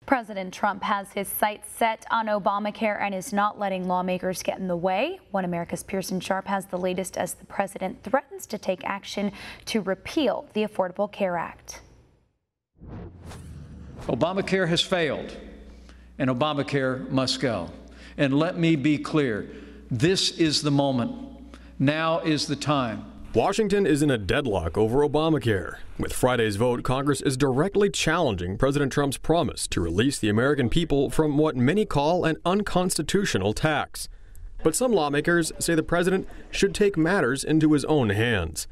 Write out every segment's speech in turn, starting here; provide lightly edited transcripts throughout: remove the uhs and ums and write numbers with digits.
President Trump has his sights set on Obamacare and is not letting lawmakers get in the way. One America's Pearson Sharp has the latest as the president threatens to take action to repeal the Affordable Care Act. Obamacare has failed, and Obamacare must go. And let me be clear, this is the moment. Now is the time. Washington is in a deadlock over Obamacare. With Friday's vote, Congress is directly challenging President Trump's promise to release the American people from what many call an unconstitutional tax. But some lawmakers say the president should take matters into his own hands.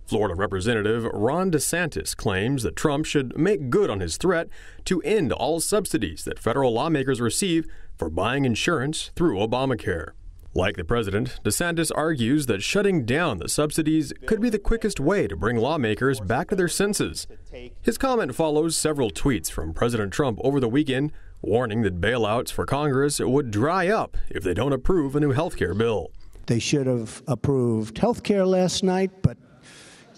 Florida Representative Ron DeSantis claims that Trump should make good on his threat to end all subsidies that federal lawmakers receive for buying insurance through Obamacare. Like the president, DeSantis argues that shutting down the subsidies could be the quickest way to bring lawmakers back to their senses. His comment follows several tweets from President Trump over the weekend, warning that bailouts for Congress would dry up if they don't approve a new health care bill. They should have approved health care last night, but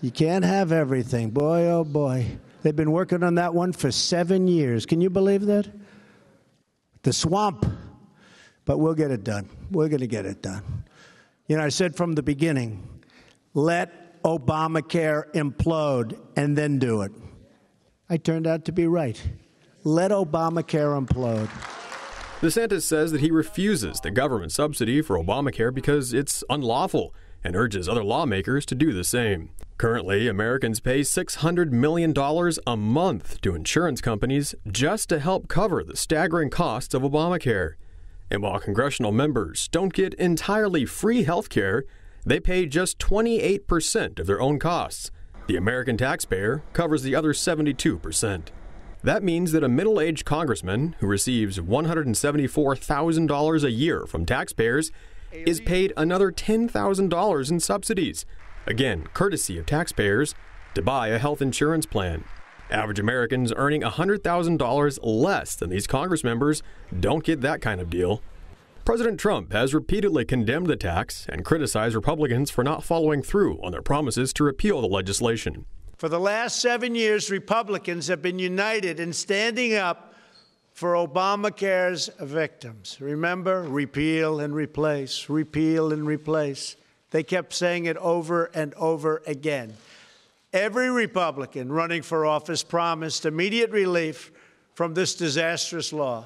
you can't have everything. Boy, oh boy. They've been working on that one for 7 years. Can you believe that? The swamp. But we'll get it done. We're going to get it done. You know, I said from the beginning, let Obamacare implode and then do it. I turned out to be right. Let Obamacare implode. DeSantis says that he refuses the government subsidy for Obamacare because it's unlawful and urges other lawmakers to do the same. Currently, Americans pay $600 million a month to insurance companies just to help cover the staggering costs of Obamacare. And while congressional members don't get entirely free health care, they pay just 28% of their own costs. The American taxpayer covers the other 72%. That means that a middle-aged congressman who receives $174,000 a year from taxpayers is paid another $10,000 in subsidies, again, courtesy of taxpayers, to buy a health insurance plan. Average Americans earning $100,000 less than these Congress members don't get that kind of deal. President Trump has repeatedly condemned the tax and criticized Republicans for not following through on their promises to repeal the legislation. For the last 7 years, Republicans have been united in standing up for Obamacare's victims. Remember, repeal and replace, repeal and replace. They kept saying it over and over again. Every Republican running for office promised immediate relief from this disastrous law.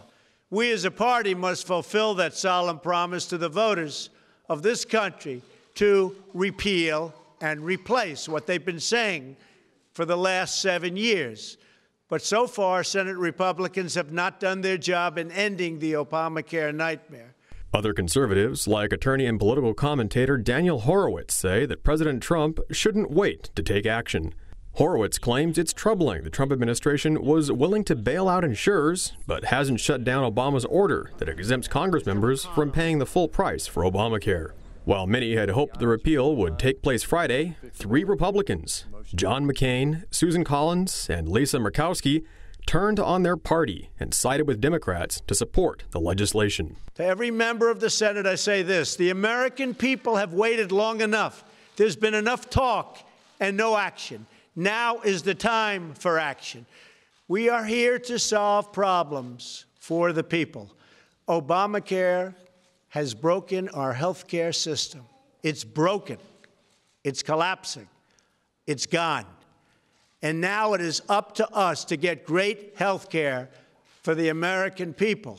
We as a party must fulfill that solemn promise to the voters of this country to repeal and replace what they've been saying for the last 7 years. But so far, Senate Republicans have not done their job in ending the Obamacare nightmare. Other conservatives, like attorney and political commentator Daniel Horowitz, say that President Trump shouldn't wait to take action. Horowitz claims it's troubling the Trump administration was willing to bail out insurers, but hasn't shut down Obama's order that exempts Congress members from paying the full price for Obamacare. While many had hoped the repeal would take place Friday, 3 Republicans, John McCain, Susan Collins, and Lisa Murkowski, turned on their party and sided with Democrats to support the legislation. To every member of the Senate, I say this: the American people have waited long enough. There's been enough talk and no action. Now is the time for action. We are here to solve problems for the people. Obamacare has broken our health care system. It's broken. It's collapsing. It's gone. And now it is up to us to get great health care for the American people.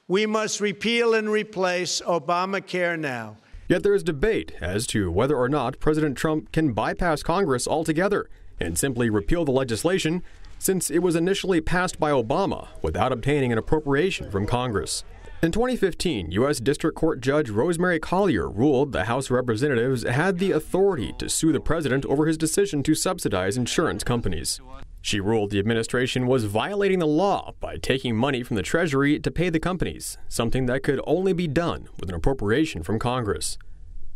We must repeal and replace Obamacare now. Yet there is debate as to whether or not President Trump can bypass Congress altogether and simply repeal the legislation, since it was initially passed by Obama without obtaining an appropriation from Congress. In 2015, U.S. District Court Judge Rosemary Collyer ruled the House of Representatives had the authority to sue the president over his decision to subsidize insurance companies. She ruled the administration was violating the law by taking money from the Treasury to pay the companies, something that could only be done with an appropriation from Congress.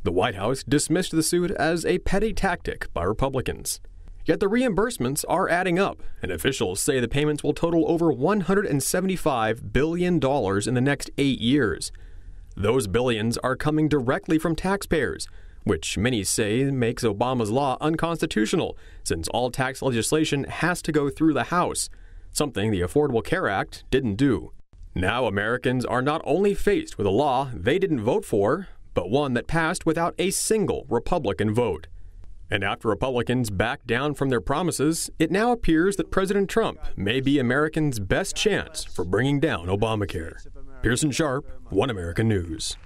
The White House dismissed the suit as a petty tactic by Republicans. Yet the reimbursements are adding up, and officials say the payments will total over $175 billion in the next 8 years. Those billions are coming directly from taxpayers, which many say makes Obama's law unconstitutional, since all tax legislation has to go through the House. something the Affordable Care Act didn't do. Now Americans are not only faced with a law they didn't vote for, but one that passed without a single Republican vote. And after Republicans backed down from their promises, it now appears that President Trump may be Americans' best chance for bringing down Obamacare. Pearson Sharp, One American News.